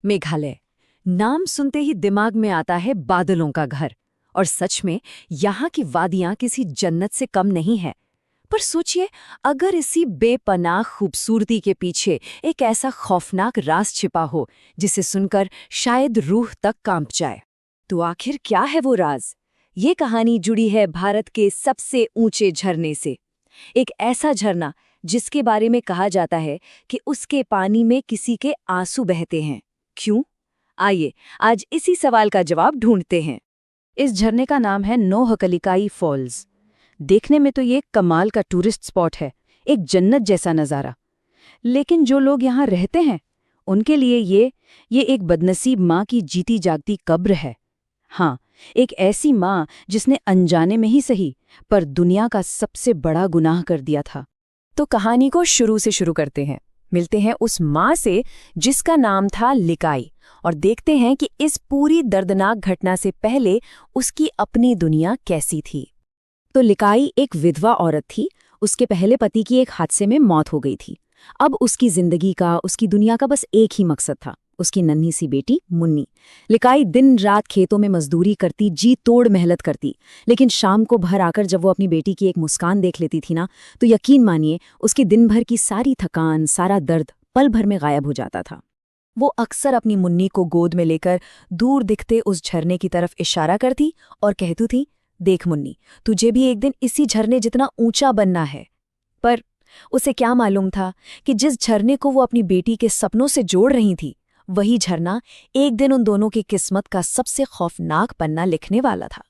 मेघालय। नाम सुनते ही दिमाग में आता है बादलों का घर। और सच में यहाँ की वादियां किसी जन्नत से कम नहीं है। पर सोचिए, अगर इसी बेपनाह खूबसूरती के पीछे एक ऐसा खौफनाक राज छिपा हो जिसे सुनकर शायद रूह तक कांप जाए, तो आखिर क्या है वो राज? ये कहानी जुड़ी है भारत के सबसे ऊंचे झरने से। एक ऐसा झरना जिसके बारे में कहा जाता है कि उसके पानी में किसी के आंसू बहते हैं। क्यों? आइए आज इसी सवाल का जवाब ढूंढते हैं। इस झरने का नाम है नोहकलिकाई फॉल्स। देखने में तो ये कमाल का टूरिस्ट स्पॉट है, एक जन्नत जैसा नज़ारा। लेकिन जो लोग यहाँ रहते हैं उनके लिए ये एक बदनसीब माँ की जीती जागती कब्र है। हाँ, एक ऐसी माँ जिसने अनजाने में ही सही पर दुनिया का सबसे बड़ा गुनाह कर दिया था। तो कहानी को शुरू से शुरू करते हैं। मिलते हैं उस माँ से जिसका नाम था लिकाई, और देखते हैं कि इस पूरी दर्दनाक घटना से पहले उसकी अपनी दुनिया कैसी थी। तो लिकाई एक विधवा औरत थी। उसके पहले पति की एक हादसे में मौत हो गई थी। अब उसकी जिंदगी का, उसकी दुनिया का बस एक ही मकसद था, उसकी नन्ही सी बेटी मुन्नी। लिकाई दिन रात खेतों में मजदूरी करती, जी तोड़ मेहनत करती, लेकिन शाम को भर आकर जब वो अपनी बेटी की एक मुस्कान देख लेती थी ना, तो यकीन मानिए उसकी दिन भर की सारी थकान, सारा दर्द पल भर में गायब हो जाता था। वो अक्सर अपनी मुन्नी को गोद में लेकर दूर दिखते उस झरने की तरफ इशारा करती और कहती थी, देख मुन्नी, तुझे भी एक दिन इसी झरने जितना ऊंचा बनना है। पर उसे क्या मालूम था कि जिस झरने को वो अपनी बेटी के सपनों से जोड़ रही थी, वही झरना एक दिन उन दोनों की किस्मत का सबसे खौफनाक पन्ना लिखने वाला था।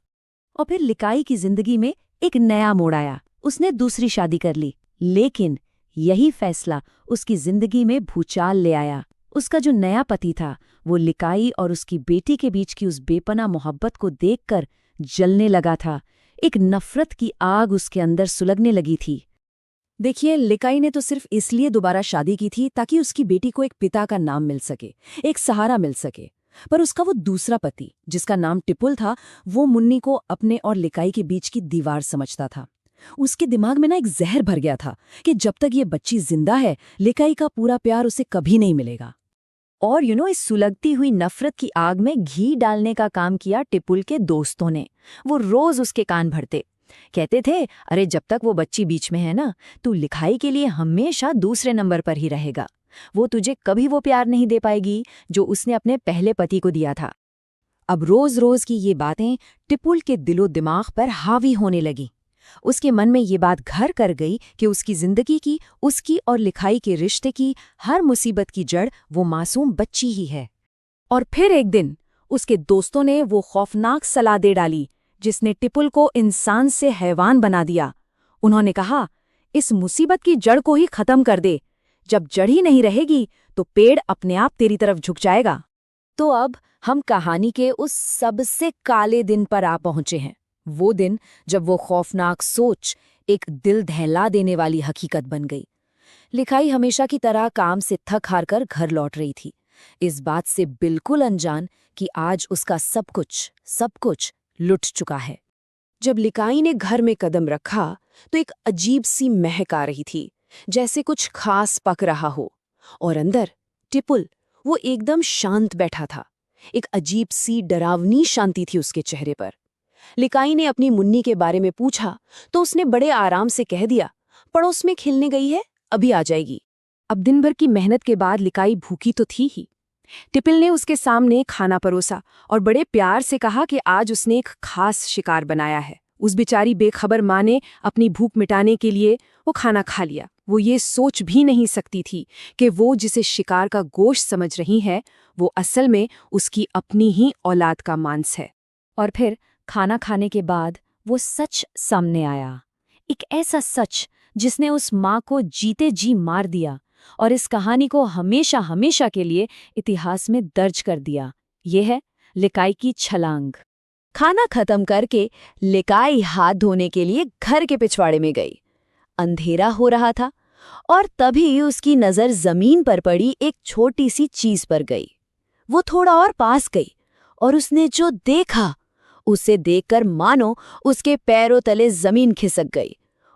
और फिर लिकाई की जिंदगी में एक नया मोड़ आया। उसने दूसरी शादी कर ली, लेकिन यही फैसला उसकी जिंदगी में भूचाल ले आया। उसका जो नया पति था वो लिकाई और उसकी बेटी के बीच की उस बेपनाह मोहब्बत को देखकर जलने लगा था। एक नफरत की आग उसके अंदर सुलगने लगी थी। देखिए, लिकाई ने तो सिर्फ इसलिए दोबारा शादी की थी ताकि उसकी बेटी को एक पिता का नाम मिल सके, एक सहारा मिल सके। पर उसका वो दूसरा पति, जिसका नाम टिपुल था, वो मुन्नी को अपने और लिकाई के बीच की दीवार समझता था। उसके दिमाग में ना एक जहर भर गया था कि जब तक ये बच्ची जिंदा है, लिकाई का पूरा प्यार उसे कभी नहीं मिलेगा। और इस सुलगती हुई नफरत की आग में घी डालने का काम किया टिपुल के दोस्तों ने। वो रोज उसके कान भरते, कहते थे, अरे जब तक वो बच्ची बीच में है ना, तू लिखाई के लिए हमेशा दूसरे नंबर पर ही रहेगा। वो तुझे कभी वो प्यार नहीं दे पाएगी जो उसने अपने पहले पति को दिया था। अब रोज रोज की ये बातें टिपुल के दिलो दिमाग पर हावी होने लगी। उसके मन में ये बात घर कर गई कि उसकी जिंदगी की, उसकी और लिखाई के रिश्ते की हर मुसीबत की जड़ वो मासूम बच्ची ही है। और फिर एक दिन उसके दोस्तों ने वो खौफनाक सलाह दे डाली जिसने टिपुल को इंसान से हैवान बना दिया। उन्होंने कहा, इस मुसीबत की जड़ को ही खत्म कर दे। जब जड़ ही नहीं रहेगी तो पेड़ अपने आप तेरी तरफ झुक जाएगा। तो अब हम कहानी के उस सबसे काले दिन पर आ पहुंचे हैं। वो दिन जब वो खौफनाक सोच एक दिल दहला देने वाली हकीकत बन गई। लिखाई हमेशा की तरह काम से थक हार कर घर लौट रही थी, इस बात से बिल्कुल अनजान कि आज उसका सब कुछ लुट चुका है। जब लिकाई ने घर में कदम रखा तो एक अजीब सी महक आ रही थी, जैसे कुछ खास पक रहा हो। और अंदर टिपुल, वो एकदम शांत बैठा था। एक अजीब सी डरावनी शांति थी उसके चेहरे पर। लिकाई ने अपनी मुन्नी के बारे में पूछा तो उसने बड़े आराम से कह दिया, पड़ोस में खेलने गई है, अभी आ जाएगी। अब दिन भर की मेहनत के बाद लिकाई भूखी तो थी ही। टिपुल ने उसके सामने खाना परोसा और बड़े प्यार से कहा कि आज उसने एक खास शिकार बनाया है। उस बेचारी बेखबर माँ ने अपनी भूख मिटाने के लिए वो खाना खा लिया। वो ये सोच भी नहीं सकती थी कि वो जिसे शिकार का गोश्त समझ रही है, वो असल में उसकी अपनी ही औलाद का मांस है। और फिर खाना खाने के बाद वो सच सामने आया, एक ऐसा सच जिसने उस माँ को जीते जी मार दिया और इस कहानी को हमेशा हमेशा के लिए इतिहास में दर्ज कर दिया। ये है लिकाई की छलांग। खाना खत्म करके लिकाई हाथ धोने के लिए घर के पिछवाड़े में गई। अंधेरा हो रहा था और तभी उसकी नज़र जमीन पर पड़ी एक छोटी सी चीज पर गई। वो थोड़ा और पास गई और उसने जो देखा, उसे देखकर मानो उसके पैरों तले जमीन खिसक गई।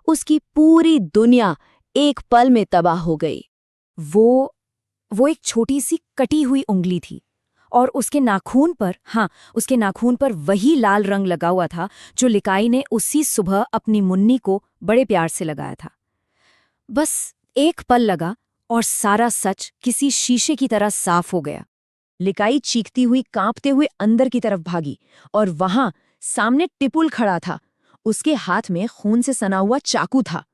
उसकी पूरी दुनिया एक पल में तबाह हो गई। वो वो एक छोटी सी कटी हुई उंगली थी और उसके नाखून पर वही लाल रंग लगा हुआ था जो लिकाई ने उसी सुबह अपनी मुन्नी को बड़े प्यार से लगाया था। बस एक पल लगा और सारा सच किसी शीशे की तरह साफ हो गया। लिकाई चीखती हुई कांपते हुए अंदर की तरफ भागी और वहां सामने टिपुल खड़ा था। उसके हाथ में खून से सना हुआ चाकू था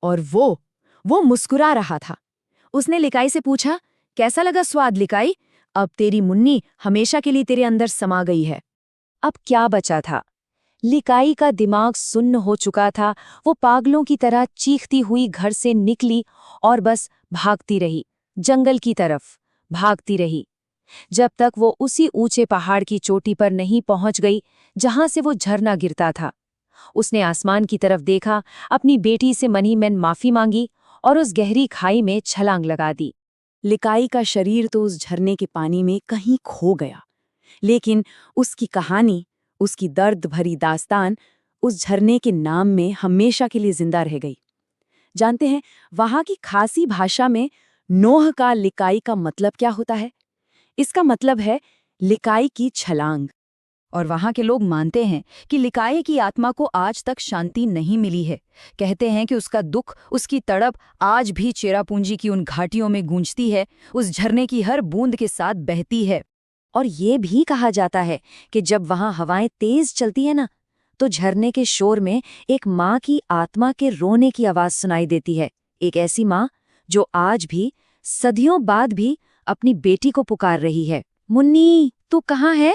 और वो मुस्कुरा रहा था। उसने लिकाई से पूछा, कैसा लगा स्वाद लिकाई? अब तेरी मुन्नी हमेशा के लिए तेरे अंदर समा गई है। अब क्या बचा था? लिकाई का दिमाग सुन्न हो चुका था। वो पागलों की तरह चीखती हुई घर से निकली और बस भागती रही, जंगल की तरफ भागती रही, जब तक वो उसी ऊंचे पहाड़ की चोटी पर नहीं पहुंच गई जहां से वो झरना गिरता था। उसने आसमान की तरफ देखा, अपनी बेटी से मनी मन माफी मांगी और उस गहरी खाई में छलांग लगा दी। लिकाई का शरीर तो उस झरने के पानी में कहीं खो गया, लेकिन उसकी कहानी, उसकी दर्द भरी दास्तान उस झरने के नाम में हमेशा के लिए जिंदा रह गई। जानते हैं वहां की खासी भाषा में नोह का लिकाई का मतलब क्या होता है? इसका मतलब है लिकाई की छलांग। और वहां के लोग मानते हैं कि लिकाई की आत्मा को आज तक शांति नहीं मिली है। कहते हैं कि उसका दुख, उसकी तड़प आज भी चेरापूंजी की उन घाटियों में गूंजती है, उस झरने की हर बूंद के साथ बहती है। और ये भी कहा जाता है कि जब वहां हवाएं तेज चलती है ना, तो झरने के शोर में एक माँ की आत्मा के रोने की आवाज सुनाई देती है। एक ऐसी माँ जो आज भी, सदियों बाद भी अपनी बेटी को पुकार रही है, मुन्नी तू कहाँ है?